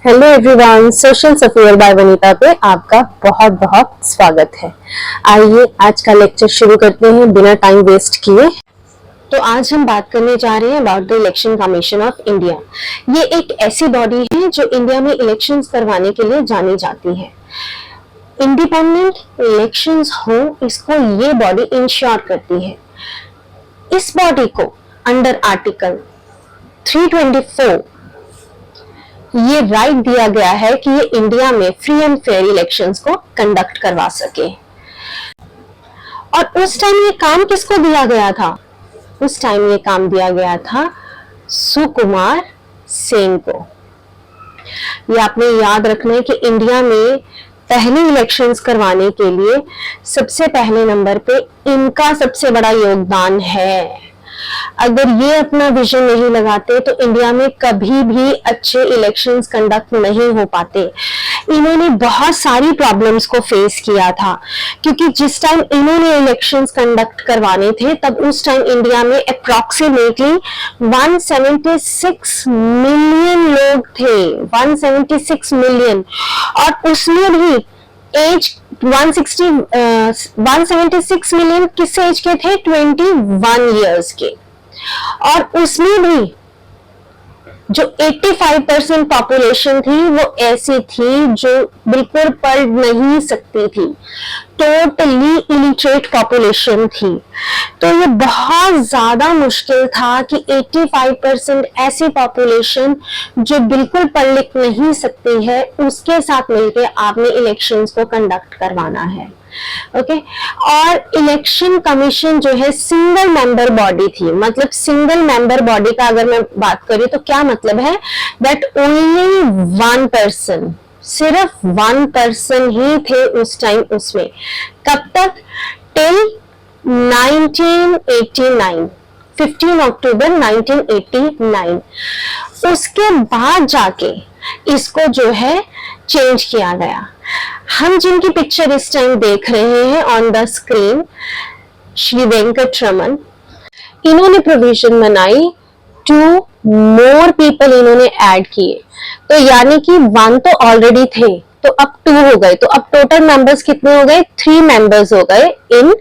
Hello everyone, social सफेयर by Vanita पे आपका बहुत बहुत स्वागत है। आइए आज का लेक्चर शुरू करते हैं बिना टाइम वेस्ट किए। तो आज हम बात करने जा रहे हैं about the election commission of India. ये एक ऐसी बॉडी है जो इंडिया में इलेक्शंस करवाने के लिए जानी जाती है। इंडिपेंडेंट इलेक्शंस हो, इसको ये बॉडी इंश्योर करती है। इस बॉडी को अंडर आर्टिकल 324 ये राइट दिया गया है कि ये इंडिया में फ्री एंड फेयर इलेक्शंस को कंडक्ट करवा सके। और उस टाइम ये काम किसको दिया गया था? उस टाइम ये काम दिया गया था सुकुमार सेन को। ये आपने याद रखना है कि इंडिया में पहले इलेक्शंस करवाने के लिए सबसे पहले नंबर पे इनका सबसे बड़ा योगदान है। अगर ये अपना विजन नहीं लगाते तो इंडिया में कभी भी अच्छे इलेक्शंस कंडक्ट नहीं हो पाते। इन्होंने बहुत सारी प्रॉब्लम्स को फेस किया था, क्योंकि जिस टाइम इन्होंने इलेक्शंस कंडक्ट करवाने थे तब उस टाइम इंडिया में अप्रॉक्सीमेटली 176 मिलियन लोग थे। 176 मिलियन, और उसमें भी एज 176 मिलियन किस एज के थे? 21 इयर्स के। और उसमें भी जो 85% पॉपुलेशन थी वो ऐसी थी जो बिल्कुल पढ़ नहीं सकती थी, टोटली इलिटरेट पॉपुलेशन थी। तो ये बहुत ज्यादा मुश्किल था कि 85% ऐसी पॉपुलेशन जो बिल्कुल पढ़ लिख नहीं सकती है उसके साथ मिलकर आपने इलेक्शंस को कंडक्ट करवाना है। ओके और इलेक्शन कमीशन जो है सिंगल मेंबर बॉडी थी। मतलब सिंगल मेंबर बॉडी का अगर मैं बात करूं तो क्या मतलब है? दैट ओनली वन पर्सन, सिर्फ वन पर्सन ही थे उस टाइम उसमें। कब तक? टिल 1989, 15 अक्टूबर 1989। उसके बाद जाके इसको जो है चेंज किया गया। हम जिनकी पिक्चर इस टाइम देख रहे हैं on the screen, Shri Venkataraman, इन्होंने प्रोविजन बनाई 2 मोर पीपल इन्होंने ऐड किए। तो यानी कि 1 तो ऑलरेडी थे, तो अब 2 हो गए। तो अब टोटल मेंबर्स कितने हो गए? 3 मेंबर्स हो गए इन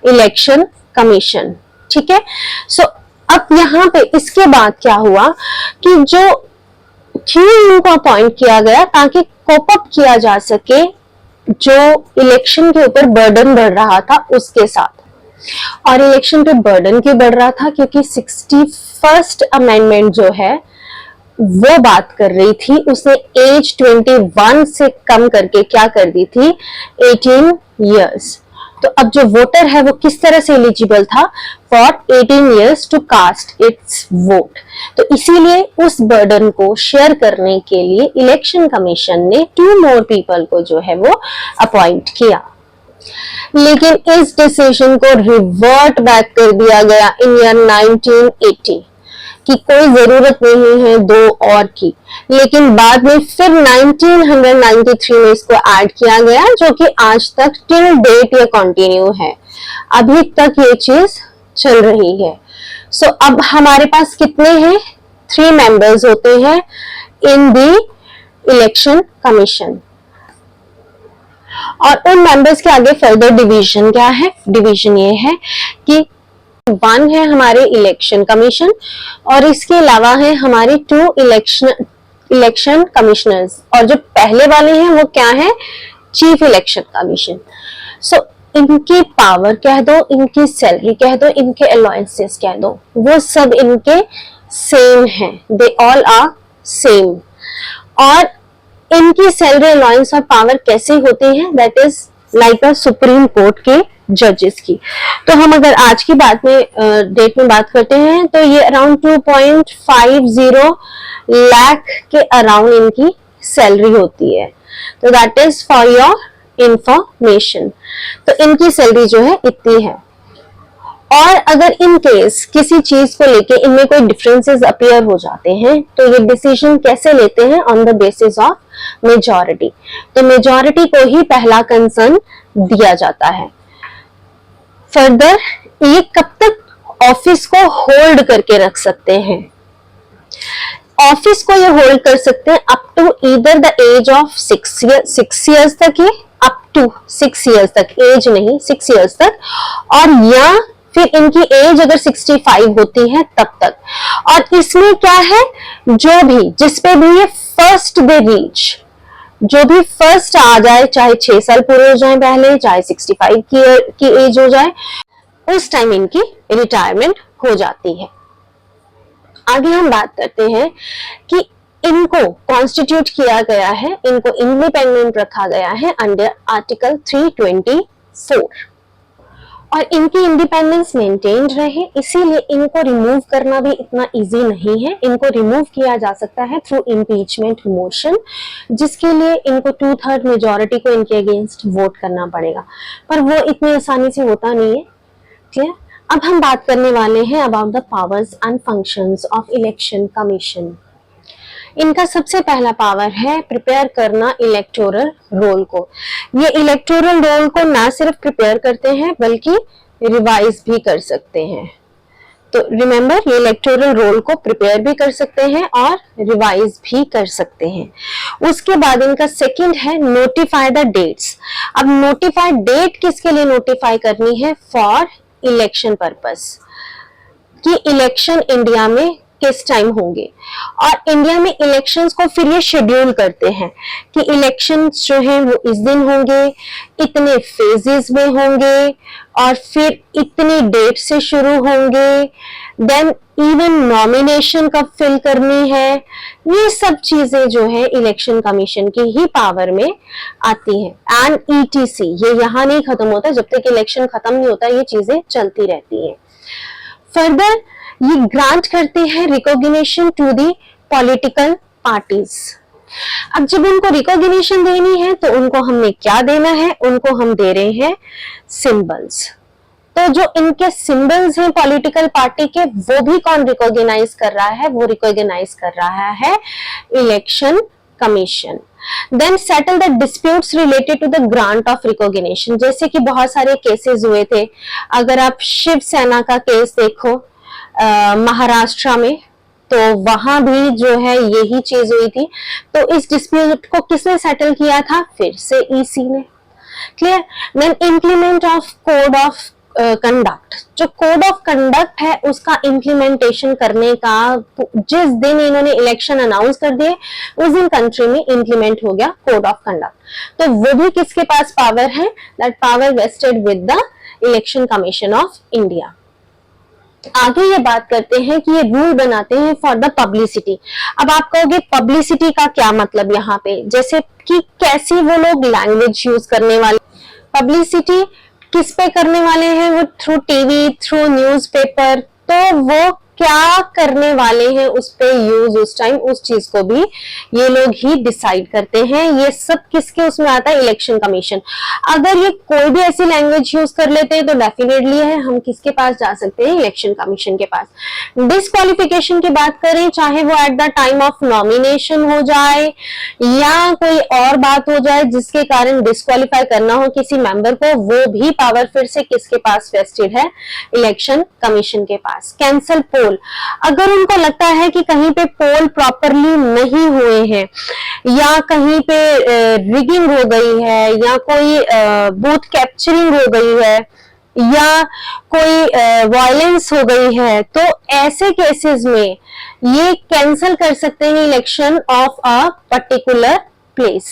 इलेक्शन कमीशन। ठीक है। सो अब यहाँ पे इसके बाद क्या हुआ कि जो क्यों इनको अपॉइंट किया गया, ताकि कोप अप किया जा सके जो इलेक्शन के ऊपर बर्डन बढ़ रहा था उसके साथ। और इलेक्शन पे बर्डन क्यों बढ़ रहा था? क्योंकि 61st अमेंडमेंट जो है वो बात कर रही थी, उसने एज 21 से कम करके क्या कर दी थी? 18 इयर्स। तो अब जो वोटर है वो किस तरह से एलिजिबल था? For 18 years to cast its vote. तो इसीलिए उस बर्डन को शेयर करने के लिए इलेक्शन कमीशन ने 2 मोर पीपल को जो है वो अपॉइंट किया। लेकिन इस डिसीजन को रिवर्ट बैक कर दिया गया इन ईयर 1980 कि कोई जरूरत नहीं है 2 और की। लेकिन बाद में फिर 1993 में इसको ऐड किया गया, जो कि आज तक टिल डेट ये कंटिन्यू है, अभी तक ये चीज चल रही है। सो अब हमारे पास कितने हैं? 3 मेंबर्स होते हैं इन द इलेक्शन कमीशन। और उन मेंबर्स के आगे फर्दर डिवीजन क्या है? डिवीजन ये है कि 1 है हमारे इलेक्शन कमीशन, और इसके अलावा है हमारे 2 इलेक्शन कमिश्नर्स। और जो पहले वाले हैं वो क्या है? Chief election commission. सो इनकी पावर कह दो, इनकी सैलरी कह दो, इनके अलाउंसेस कह दो, वो सब इनके सेम हैं। They all are same. और इनकी सैलरी, अलाउंस और पावर कैसे होती है? That is like a supreme court के जजेस की। तो हम अगर आज की बात में डेट में बात करते हैं तो ये अराउंड 2.50 लाख के अराउंड इनकी सैलरी होती है। तो that is for your information. तो इनकी सैलरी जो है इतनी है। और अगर इन केस किसी चीज को लेके इनमें कोई डिफरेंसेस अपीयर हो जाते हैं तो ये डिसीजन कैसे लेते हैं? On the basis of majority. तो मेजॉरिटी को ही पहला कंसर्न दिया जाता है। फर्दर ये कब तक ऑफिस को होल्ड करके रख सकते हैं? ऑफिस को ये होल्ड कर सकते हैं up to either the age of 6 years तक, ये अप टू 6 years तक, एज नहीं 6 years तक, और या फिर इनकी एज अगर 65 होती है तब तक। और इसमें क्या है, जो भी जिस पे भी ये फर्स्ट दे रीच, जो भी फर्स्ट आ जाए, चाहे 6 साल पूरे हो जाए पहले, चाहे 65 की एज हो जाए, उस टाइम इनकी रिटायरमेंट हो जाती है। आगे हम बात करते हैं कि इनको कॉन्स्टिट्यूट किया गया है, इनको इंडिपेंडेंट रखा गया है अंडर आर्टिकल 324, और इनकी इंडिपेंडेंस मेंटेन्ड रहे, इसीलिए इनको रिमूव करना भी इतना इजी नहीं है। इनको रिमूव किया जा सकता है थ्रू इम्पीचमेंट मोशन, जिसके लिए इनको 2/3 मेजॉरिटी को इनके अगेंस्ट वोट करना पड़ेगा, पर वो इतनी आसानी से होता नहीं है। क्लियर? अब हम बात करने वाले हैं about the powers and functions of election commission. इनका सबसे पहला पावर है प्रिपेयर करना इलेक्टोरल रोल को। ये इलेक्टोरल रोल को ना सिर्फ प्रिपेयर करते हैं बल्कि रिवाइज भी कर सकते हैं। तो रिमेंबर, ये इलेक्टोरल रोल को प्रिपेयर भी कर सकते हैं और रिवाइज भी कर सकते हैं। उसके बाद इनका सेकंड है नोटिफाई द डेट्स। अब नोटिफाई डेट किसके लिए नोटिफाई करनी है? फॉर इलेक्शन पर्पस, कि इलेक्शन इंडिया में किस टाइम होंगे, और इंडिया में इलेक्शंस को फिर ये शेड्यूल करते हैं कि इलेक्शंस जो हैं वो इस दिन होंगे, इतने फेजेस में होंगे, और फिर इतनी डेट से शुरू होंगे, देन इवन नॉमिनेशन कब फिल करनी है। ये सब चीजें जो है इलेक्शन कमीशन की ही पावर में आती है। एंड ETC, ये यहाँ नहीं खत्म होता, जब तक इलेक्शन खत्म नहीं होता ये चीजें चलती रहती है। फर्दर ये ग्रांट करते हैं recognition to the political parties. अब जब उनको रिकॉग्निशन देनी है तो उनको हमने क्या देना है? उनको हम दे रहे हैं सिंबल्स। तो जो इनके सिंबल्स हैं पॉलिटिकल पार्टी के, वो भी कौन रिकॉग्नाइज कर रहा है? वो रिकॉग्नाइज कर रहा है election commission. Then settle the disputes related to the grant of recognition. जैसे कि बहुत सारे केसेस हुए थे, अगर आप शिवसेना का केस देखो महाराष्ट्र में, तो वहां भी जो है यही चीज हुई थी। तो इस डिस्प्यूट को किसने सेटल किया था? फिर से EC ने। Clear? Then implement of code of conduct. जो कोड ऑफ कंडक्ट है उसका इम्प्लीमेंटेशन करने का, जिस दिन इन्होंने इलेक्शन अनाउंस कर दिए उस दिन कंट्री में इम्प्लीमेंट हो गया कोड ऑफ कंडक्ट। तो वो भी किसके पास पावर है? That power wasted with the election commission of India. आगे ये बात करते हैं कि ये रूल बनाते हैं फॉर द पब्लिसिटी। अब आप कहोगे पब्लिसिटी का क्या मतलब यहाँ पे? जैसे कि कैसी वो लोग लैंग्वेज यूज करने वाले, पब्लिसिटी किस पे करने वाले हैं? वो थ्रू टीवी, थ्रू न्यूज़पेपर। तो वो क्या करने वाले हैं उस पे यूज उस टाइम, उस चीज को भी ये लोग ही डिसाइड करते हैं। ये सब किसके उसमें आता है? Election commission. अगर ये कोई भी ऐसी लैंग्वेज यूज कर लेते हैं तो डेफिनेटली है हम किसके पास जा सकते हैं? इलेक्शन कमीशन के पास। डिस्क्वालिफिकेशन की बात करें, चाहे वो at the time of nomination हो जाए या कोई और बात हो जाए जिसके कारण डिस्क्वालीफाई करना हो किसी मेंबर को, वो भी पावर फिर से किसके पास वेस्टेड है? इलेक्शन कमीशन के पास। कैंसल पोल, अगर उनको लगता है कि कहीं पे पोल प्रॉपरली नहीं हुए हैं या कहीं पे रिगिंग हो गई है या कोई बूथ कैप्चरिंग हो गई है या कोई वायलेंस हो गई है, तो ऐसे केसेस में ये कैंसिल कर सकते हैं election of a particular place.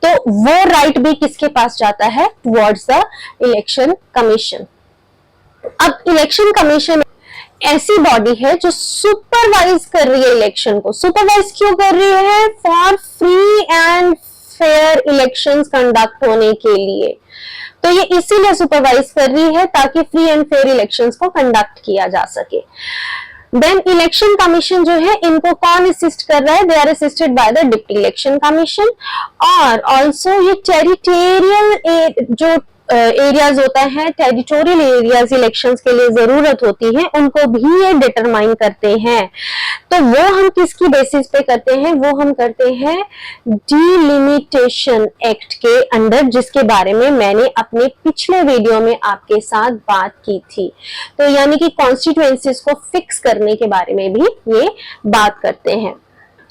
तो वो राइट भी किसके पास जाता है? Towards the election commission. अब इलेक्शन कमीशन ऐसी बॉडी है जो सुपरवाइज कर रही है इलेक्शन को। सुपरवाइज क्यों कर रही है? For free and fair elections conduct होने के लिए। तो ये इसीलिए सुपरवाइज कर रही है ताकि फ्री एंड फेयर इलेक्शंस को कंडक्ट किया जा सके। देन इलेक्शन कमीशन जो है, इनको कौन असिस्ट कर रहा है? They are assisted by the deputy election commission. और ऑल्सो ये टेरिटोरियल जो एरियाज होता है, टेरिटोरियल एरियाज इलेक्शंस के लिए जरूरत होती है, उनको भी ये डिटरमाइन करते हैं। तो वो हम किसकी बेसिस पे करते हैं? वो हम करते हैं डिलिमिटेशन एक्ट के अंडर, जिसके बारे में मैंने अपने पिछले वीडियो में आपके साथ बात की थी। तो यानी कि कॉन्स्टिट्यूएंसीज को फिक्स करने के बारे में भी ये बात करते हैं।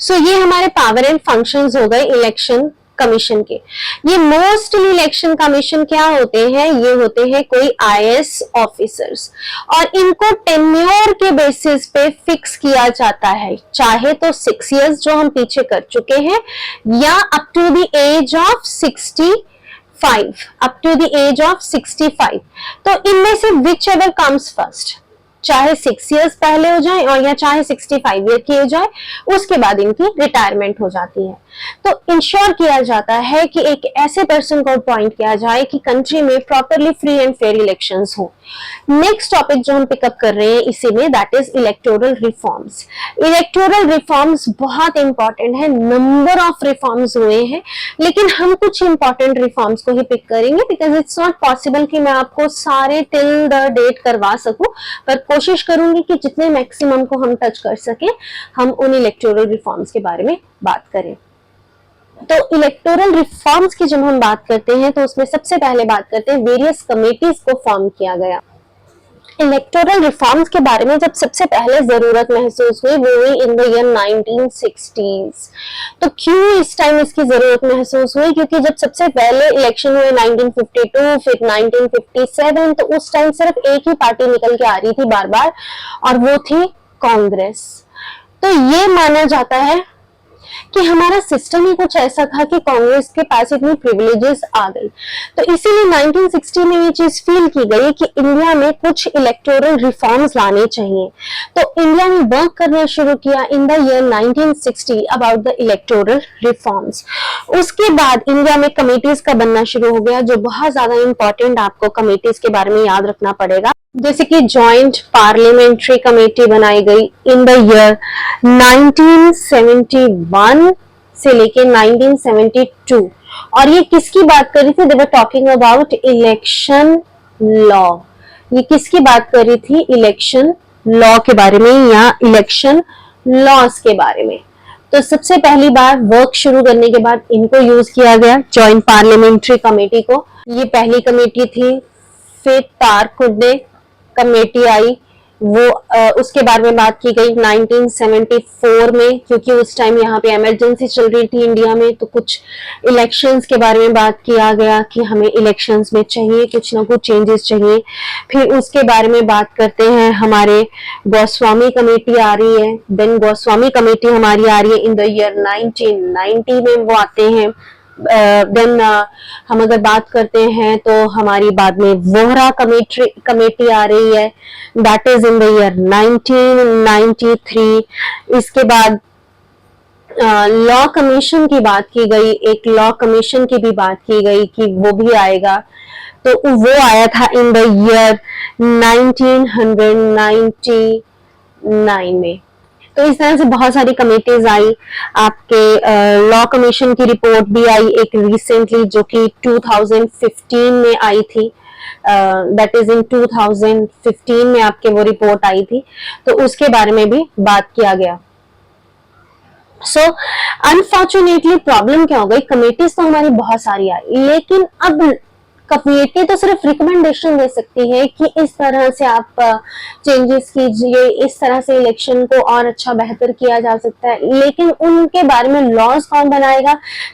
सो ये हमारे पावर एंड फंक्शंस हो गए इलेक्शन कमीशन के। ये मोस्टली इलेक्शन कमीशन क्या होते हैं, ये होते हैं कोई आईएएस ऑफिसर्स, और इनको टेन्योर के बेसिस पे फिक्स किया जाता है, चाहे तो 6 इयर्स जो हम पीछे कर चुके हैं, या up to the age of 65, up to the age of 65। तो इनमें से विच एवर कम्स फर्स्ट, चाहे 6 इयर्स पहले हो जाए और या चाहे 65 ईयर की हो जाए, उसके बाद इनकी रिटायरमेंट हो जाती है। तो इंश्योर किया जाता है कि एक ऐसे पर्सन को अपॉइंट किया जाए कि कंट्री में properly free and fair elections हो। नेक्स्ट टॉपिक जो हम पिकअप कर रहे हैं इसी में, that is electoral reforms. Electoral reforms बहुत इंपॉर्टेंट है, नंबर ऑफ रिफॉर्म्स हुए हैं, लेकिन हम कुछ इंपॉर्टेंट रिफॉर्म्स को ही पिक करेंगे, बिकॉज इट्स नॉट पॉसिबल कि मैं आपको सारे टिल द डेट करवा सकूं, पर कोशिश करूंगी कि जितने मैक्सिमम को हम टच कर सकें, हम उन इलेक्टोरल रिफॉर्म्स के बारे में बात करें। तो इलेक्टोरल रिफॉर्म्स की जब हम बात करते हैं तो उसमें सबसे पहले बात करते हैं वेरियस कमेटीज को फॉर्म किया गया। इलेक्टोरल रिफॉर्म्स के बारे में जब सबसे पहले जरूरत महसूस हुई वो हुई इन द ईयर 1960s। तो क्यों इस टाइम इसकी जरूरत महसूस हुई, क्योंकि जब सबसे पहले इलेक्शन हुए 1952, फिर 1957, तो उस टाइम सिर्फ एक ही पार्टी निकल के आ रही थी बार बार, और वो थी कांग्रेस। तो ये माना जाता है कि हमारा सिस्टम ही कुछ ऐसा था कि कांग्रेस के पास इतनी प्रिविलेजेस आ गई। तो इसीलिए 1960 में ये चीज फील की गई कि इंडिया में कुछ इलेक्टोरल रिफॉर्म्स लाने चाहिए। तो इंडिया ने वर्क करना शुरू किया in the year 1960 about the electoral reforms. उसके बाद इंडिया में कमेटीज का बनना शुरू हो गया, जो बहुत ज्यादा इंपॉर्टेंट आपको कमेटीज के बारे में याद रखना पड़ेगा। जैसे कि जॉइंट पार्लियामेंट्री कमेटी बनाई गई इन द ईयर 1971 से लेके 1972, और ये किसकी बात कर रही थी, they were talking about election law. ये किसकी बात कर रही थी, इलेक्शन लॉ के बारे में या इलेक्शन लॉस के बारे में। तो सबसे पहली बार वर्क शुरू करने के बाद इनको यूज किया गया, जॉइंट पार्लियामेंट्री कमेटी को। ये पहली कमेटी थी। फिर तारकुंडे कमेटी आई, वो उसके बारे में बात की गई 1974 में, क्योंकि उस टाइम यहाँ पे इमरजेंसी चल रही थी इंडिया में। तो कुछ इलेक्शंस के बारे में बात किया गया कि हमें इलेक्शंस में चाहिए कुछ ना कुछ चेंजेस चाहिए। फिर उसके बारे में बात करते हैं, हमारे गोस्वामी कमेटी आ रही है। देन गोस्वामी कमेटी हमारी आ रही है इन द ईयर 1990 में वो आते हैं। देन हम अगर बात करते हैं तो हमारी बाद में वोहरा कमेटी आ रही है, that is in the year 1993। इसके बाद लॉ कमीशन की बात की गई, एक लॉ कमीशन की भी बात की गई कि वो भी आएगा, तो वो आया था इन द ईयर 1999 में। तो इस तरह से बहुत सारी कमेटीज आई। आपके लॉ कमीशन की रिपोर्ट भी आई एक रिसेंटली, जो कि 2015 में आई थी। दैट इज इन 2015 में आपके वो रिपोर्ट आई थी, तो उसके बारे में भी बात किया गया। सो अनफॉर्चुनेटली प्रॉब्लम क्या हो गई, कमेटीज तो हमारी बहुत सारी आई, लेकिन अब कमेटी तो सिर्फ रिकमेंडेशन दे सकती है कि इस तरह से आप चेंजेस कीजिए, इस तरह से इलेक्शन को और अच्छा बेहतर किया जा सकता है, लेकिन उनके बारे में लॉज कौन बनाएगा,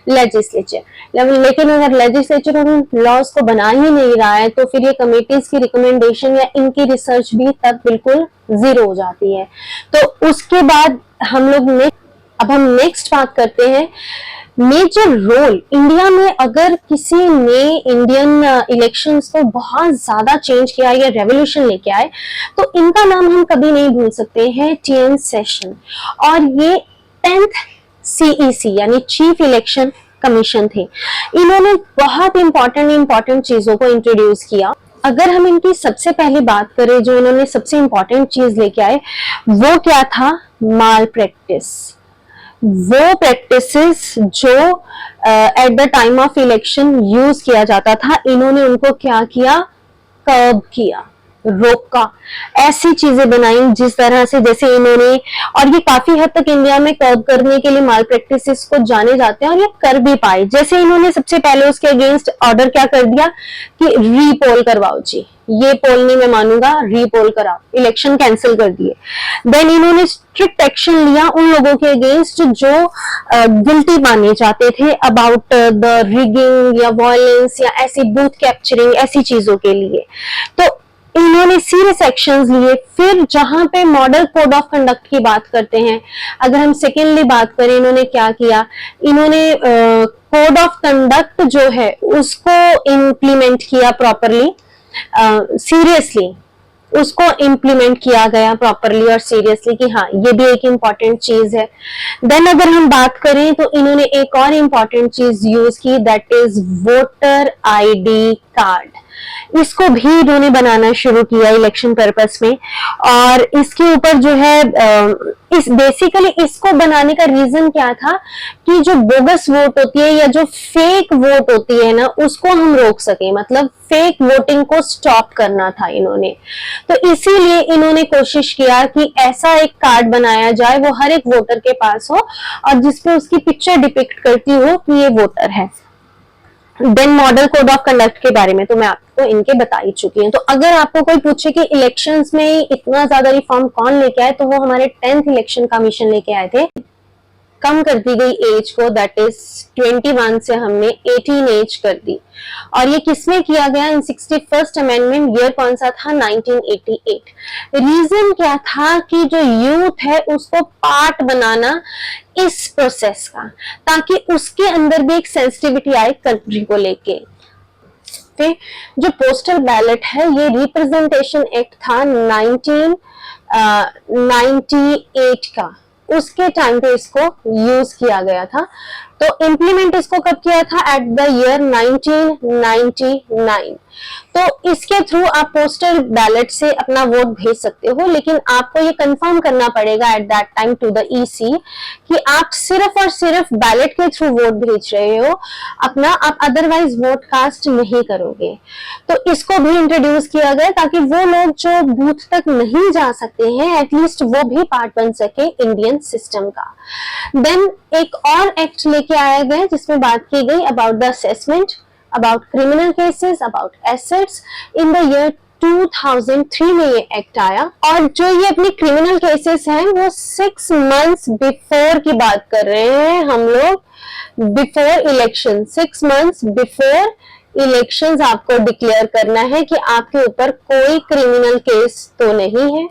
लेजिस्लेचर। लेकिन अगर लेजिस्लेचर उन लॉज को बना ही नहीं रहा है, तो फिर ये कमेटीज की रिकमेंडेशन या इनकी रिसर्च भी तब बिल्कुल जीरो हो जाती है। तो उसके बाद हम नेक्स्ट बात करते हैं मेजर रोल इंडिया में। अगर किसी ने इंडियन इलेक्शंस को बहुत ज्यादा चेंज किया या रेवोल्यूशन लेके आए, तो इनका नाम हम कभी नहीं भूल सकते हैं, टीएन सेशन। और ये 10th CEC यानी चीफ इलेक्शन कमीशन थे। इन्होंने बहुत इंपॉर्टेंट चीजों को इंट्रोड्यूस किया। अगर हम इनकी सबसे पहली बात करें, जो इन्होंने सबसे इंपॉर्टेंट चीज लेके आए, वो क्या था, माल प्रैक्टिस। वो प्रैक्टिसेस जो at the time of election use किया जाता था, इन्होंने उनको क्या किया, कर्ब किया। रोका, ऐसी चीजें बनाई जिस तरह से, जैसे इन्होंने, और ये काफी हद तक इंडिया में कर्ब करने के लिए माल प्रैक्टिसेस को जाने जाते हैं और ये कर भी पाए। जैसे इन्होंने सबसे पहले उसके अगेंस्ट ऑर्डर क्या कर दिया कि रीपोल करवाओ जी, ये पोल नहीं मैं मानूंगा, रीपोल कराओ, इलेक्शन कैंसिल कर दिए। देन इन्होंने स्ट्रिक्ट एक्शन लिया उन लोगों के अगेंस्ट जो गिल्टी माने जाते थे अबाउट द रिगिंग या वायलेंस या ऐसी बूथ कैप्चरिंग, ऐसी चीजों के लिए। तो इन्होंने सीरियस एक्शंस लिए। फिर जहां पे मॉडल कोड ऑफ कंडक्ट की बात करते हैं, अगर हम सेकेंडली बात करें, इन्होंने क्या किया, इन्होंने कोड ऑफ कंडक्ट जो है उसको इम्प्लीमेंट किया प्रॉपरली, सीरियसली उसको इम्प्लीमेंट किया गया प्रॉपरली और सीरियसली कि हाँ ये भी एक इम्पॉर्टेंट चीज है। देन अगर हम बात करें तो इन्होंने एक और इम्पॉर्टेंट चीज यूज की, that is voter ID card. इसको भी इन्होंने बनाना शुरू किया इलेक्शन पर्पस में, और इसके ऊपर जो है इस बेसिकली इसको बनाने का रीजन क्या था कि जो बोगस वोट होती है या जो फेक वोट होती है ना, उसको हम रोक सके, मतलब फेक वोटिंग को स्टॉप करना था इन्होंने। तो इसीलिए इन्होंने कोशिश किया कि ऐसा एक कार्ड बनाया जाए वो हर एक वोटर के पास हो और जिसपे उसकी पिक्चर डिपिक्ट करती हो कि ये वोटर है। Then model code of conduct के बारे में तो मैं आपको इनके बता ही चुकी हूँ। तो अगर आपको कोई पूछे कि इलेक्शंस में इतना ज्यादा रिफॉर्म कौन लेके आए, तो वो हमारे 10th इलेक्शन कमीशन लेके आए थे। कम कर दी गई एज को, दैट इज 21 से हमने 18 एज कर दी। और ये किसमें किया गया, इन 61st अमेंडमेंट, ईयर कौन सा था, 1988। रीजन क्या था कि जो यूथ है उसको पार्ट बनाना इस प्रोसेस का, ताकि उसके अंदर भी एक सेंसिटिविटी आए कंट्री को लेके। जो पोस्टल बैलेट है ये रिप्रेजेंटेशन एक्ट था 1998 का, उसके टाइम पे इसको यूज किया गया था। तो इंप्लीमेंट इसको कब किया था, एट द ईयर 1999। तो इसके थ्रू आप पोस्टल बैलेट से अपना वोट भेज सकते हो, लेकिन आपको ये कंफर्म करना पड़ेगा at that time to the EC कि आप सिर्फ और सिर्फ बैलेट के थ्रू वोट भेज रहे हो अपना, आप अदरवाइज वोट कास्ट नहीं करोगे। तो इसको भी इंट्रोड्यूस किया गया ताकि वो लोग जो बूथ तक नहीं जा सकते हैं एटलीस्ट वो भी पार्ट बन सके इंडियन सिस्टम का। देन एक और एक्ट लेके आया गया जिसमें बात की गई about the assessment, about criminal cases, about assets. In the year 2003 में ये एक्ट आया, और जो ये अपनी क्रिमिनल केसेस हैं वो 6 months बिफोर की बात कर रहे हैं हम लोग, before election, 6 months before elections आपको डिक्लेयर करना है कि आपके ऊपर कोई क्रिमिनल केस तो नहीं है,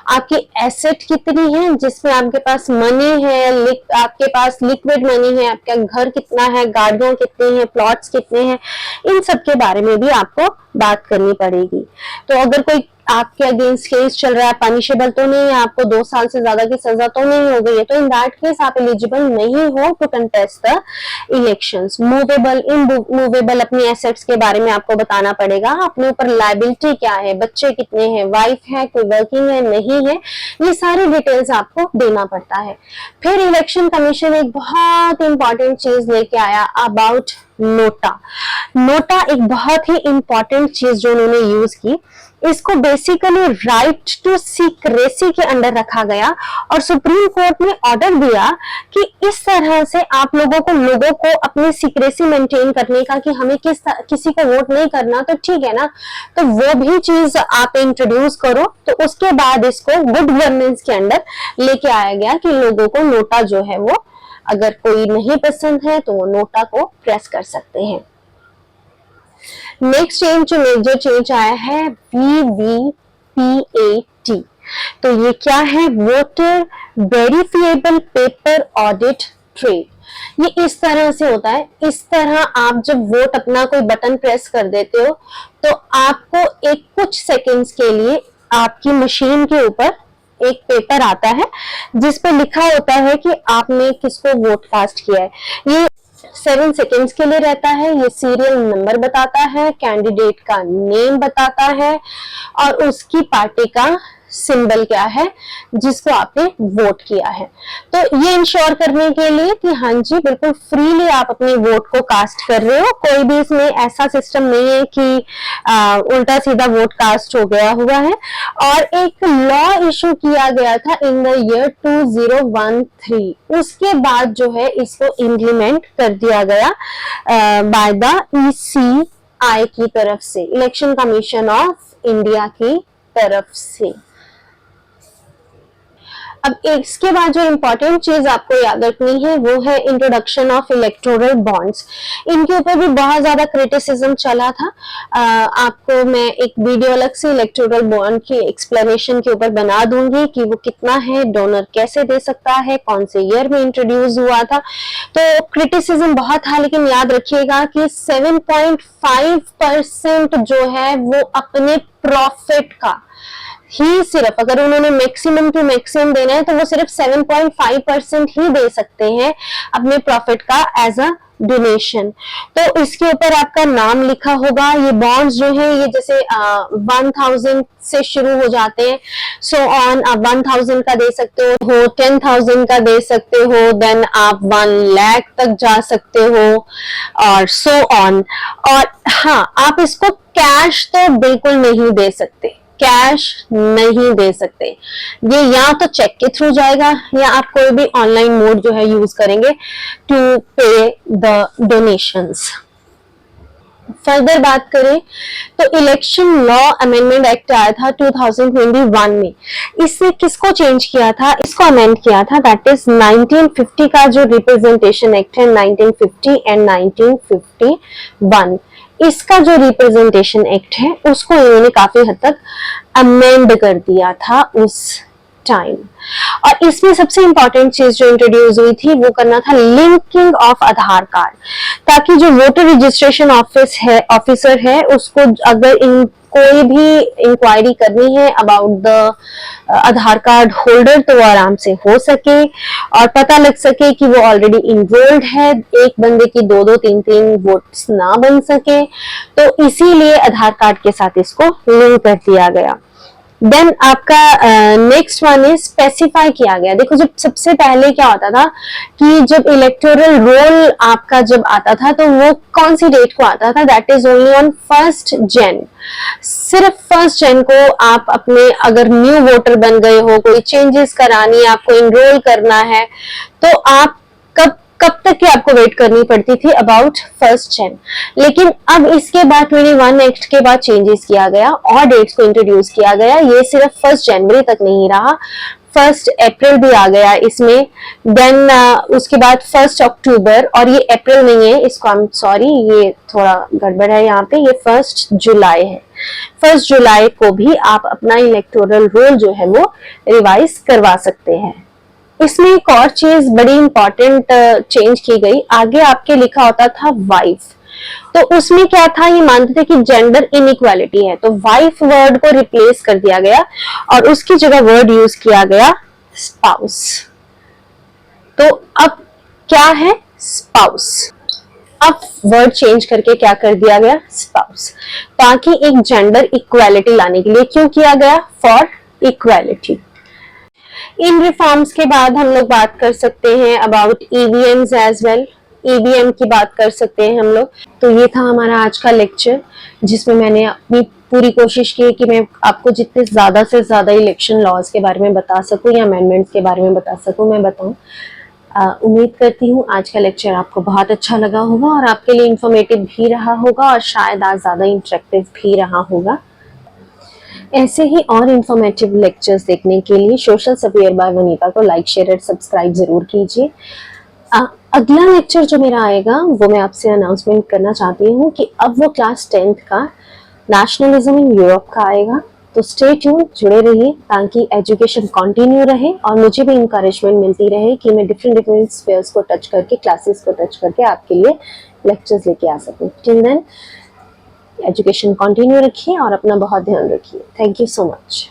आपकी एसेट कितनी है, जिसमें आपके पास मनी है, आपके पास लिक्विड मनी है, आपका घर कितना है, गाड़ियां कितनी हैं, प्लॉट्स कितने हैं, इन सब के बारे में भी आपको बात करनी पड़ेगी। तो अगर कोई आपके अगेंस्ट केस चल रहा है, पनिशेबल तो नहीं है, आपको 2 साल से ज्यादा की सजा तो नहीं हो गई है, तो इन दैट केस आप एलिजिबल नहीं हो to contest the elections. Movable, immovable अपनी एसेट्स के बारे में आपको बताना पड़ेगा, अपने ऊपर लायबिलिटी क्या है, बच्चे कितने हैं, वाइफ है, कोई वर्किंग है, नहीं है, ये सारी डिटेल्स आपको देना पड़ता है। फिर इलेक्शन कमीशन एक बहुत इंपॉर्टेंट चीज लेके आया अबाउट नोटा। नोटा एक बहुत ही इंपॉर्टेंट चीज जो उन्होंने यूज की, इसको बेसिकली राइट टू सीक्रेसी के अंडर रखा गया, और सुप्रीम कोर्ट ने ऑर्डर दिया कि इस तरह से आप लोगों को अपनी सीक्रेसी मेंटेन करने का, कि हमें किसी को वोट नहीं करना, तो ठीक है ना, तो वो भी चीज आप इंट्रोड्यूस करो। तो उसके बाद इसको गुड गवर्नेंस के अंडर लेके आया गया कि लोगों को नोटा जो है वो, अगर कोई नहीं पसंद है तो वो नोटा को प्रेस कर सकते हैं। नेक्स्ट चेंज जो मेजर चेंज आया है VVPAT। तो ये क्या है, voter verifiable paper audit trail. ये इस तरह से होता है, इस तरह आप जब वोट अपना कोई बटन प्रेस कर देते हो तो आपको एक कुछ सेकंड्स के लिए आपकी मशीन के ऊपर एक पेपर आता है जिस पे लिखा होता है कि आपने किसको वोट कास्ट किया है। ये 7 सेकेंड्स के लिए रहता है, ये सीरियल नंबर बताता है, कैंडिडेट का नेम बताता है और उसकी पार्टी का सिंबल क्या है जिसको आपने वोट किया है। तो ये इंश्योर करने के लिए कि हाँ जी बिल्कुल फ्रीली आप अपनी वोट को कास्ट कर रहे हो, कोई भी इसमें ऐसा सिस्टम नहीं है कि उल्टा सीधा वोट कास्ट हो गया हुआ है। और एक लॉ इशू किया गया था इन द ईयर 2013, उसके बाद जो है इसको इम्प्लीमेंट कर दिया गया बाय द ECI की तरफ से, इलेक्शन कमीशन ऑफ इंडिया की तरफ से। अब इसके बाद जो इम्पोर्टेंट चीज आपको याद रखनी है वो है इंट्रोडक्शन ऑफ इलेक्टोरल बॉन्ड्स। इनके ऊपर भी बहुत ज्यादा क्रिटिसिज्म चला था। आपको मैं एक वीडियो अलग से इलेक्टोरल बॉन्ड की एक्सप्लेनेशन के ऊपर बना दूंगी कि वो कितना है, डोनर कैसे दे सकता है, कौन से ईयर में इंट्रोड्यूस हुआ था। तो क्रिटिसिज्म बहुत था, लेकिन याद रखिएगा कि 7.5% जो है वो अपने प्रॉफिट का ही, सिर्फ अगर उन्होंने मैक्सिमम टू मैक्सिमम देना है तो वो सिर्फ 7.5% ही दे सकते हैं अपने प्रॉफिट का एज अ डोनेशन। तो इसके ऊपर आपका नाम लिखा होगा। ये बॉन्ड्स जो है ये जैसे 1000 से शुरू हो जाते हैं, सो ऑन। आप 1000 का दे सकते हो, 10,000 का दे सकते हो, देन आप 1 लाख तक जा सकते हो और सो ऑन। और हाँ, आप इसको कैश तो बिल्कुल नहीं दे सकते, कैश नहीं दे सकते। ये या तो चेक के थ्रू जाएगा या आप कोई भी ऑनलाइन मोड जो है यूज करेंगे टू पे द डोनेशंस। फर्दर बात करें तो इलेक्शन लॉ अमेंडमेंट एक्ट आया था 2021 में। इससे किसको चेंज किया था, इसको अमेंड किया था, दैट इज 1950 का जो रिप्रेजेंटेशन एक्ट है 1950 एंड 1951, इसका जो रिप्रेजेंटेशन एक्ट है उसको इन्होंने काफी हद तक अमेंड कर दिया था उस टाइम। और इसमें सबसे इंपॉर्टेंट चीज जो इंट्रोड्यूस हुई थी वो करना था लिंकिंग ऑफ आधार कार्ड, ताकि जो वोटर रजिस्ट्रेशन ऑफिसर है उसको अगर कोई भी इंक्वायरी करनी है about the Aadhaar card holder तो वो आराम से हो सके और पता लग सके कि वो ऑलरेडी इनरोल्ड है, एक बंदे की 2-2 3-3 वोट्स ना बन सके। तो इसीलिए आधार कार्ड के साथ इसको लिंक कर दिया गया। देन आपका नेक्स्ट वन इज स्पेसिफाई किया गया। देखो जब सबसे पहले क्या होता था कि जब इलेक्टोरल रोल आपका जब आता था तो वो कौन सी डेट को आता था, दैट इज ओनली ऑन 1 जनवरी। सिर्फ 1 जनवरी को आप अपने अगर न्यू वोटर बन गए हो, कोई चेंजेस करानी है, आपको इनरोल करना है, तो आप कब तक की आपको वेट करनी पड़ती थी, अबाउट 1 जनवरी। लेकिन अब इसके बाद 21 एक्ट के बाद चेंजेस किया गया और डेट्स को इंट्रोड्यूस किया गया। ये सिर्फ 1 जनवरी तक नहीं रहा, 1 अप्रैल भी आ गया इसमें। देन उसके बाद 1 अक्टूबर, और ये अप्रैल नहीं है, इसको आई एम सॉरी, ये थोड़ा गड़बड़ है यहाँ पे, ये 1 जुलाई है। 1 जुलाई को भी आप अपना इलेक्टोरल रोल जो है वो रिवाइज करवा सकते हैं। इसमें एक और चीज बड़ी इंपॉर्टेंट चेंज की गई, आगे आपके लिखा होता था वाइफ, तो उसमें क्या था, ये मानते थे कि जेंडर इनइक्वालिटी है, तो वाइफ वर्ड को रिप्लेस कर दिया गया और उसकी जगह वर्ड यूज किया गया स्पाउस। तो अब क्या है स्पाउस, अब वर्ड चेंज करके क्या कर दिया गया स्पाउस, ताकि एक जेंडर इक्वालिटी लाने के लिए। क्यों किया गया, फॉर इक्वालिटी। इन रिफॉर्म्स के बाद हम लोग बात कर सकते हैं about EVMs as well, EVM की बात कर सकते हैं हम लोग। तो ये था हमारा आज का लेक्चर, जिसमें मैंने अपनी पूरी कोशिश की कि मैं आपको जितने ज्यादा से ज्यादा इलेक्शन लॉज के बारे में बता सकूं या अमेंडमेंट्स के बारे में बता सकूं मैं बताऊं। उम्मीद करती हूँ आज का लेक्चर आपको बहुत अच्छा लगा होगा और आपके लिए इंफॉर्मेटिव भी रहा होगा और शायद आज ज्यादा इंटरेक्टिव भी रहा होगा। ऐसे ही और इंफॉर्मेटिव लेक्चर्स देखने के लिए सोशल सफेयर बाय वनीता को लाइक, शेयर और सब्सक्राइब जरूर कीजिए। अगला लेक्चर जो मेरा आएगा वो मैं आपसे अनाउंसमेंट करना चाहती हूँ कि अब वो क्लास 10th का नेशनलिज्म इन यूरोप का आएगा। तो स्टे ट्यून, जुड़े रहिए ताकि एजुकेशन कंटिन्यू रहे और मुझे भी इंकरेजमेंट मिलती रहे कि मैं डिफरेंट स्फीयर्स को टच करके, क्लासेस को टच करके आपके लिए लेक्चर्स लेके आ सकूँ। टिल देन एजुकेशन कंटिन्यू रखिए और अपना बहुत ध्यान रखिए। Thank you so much.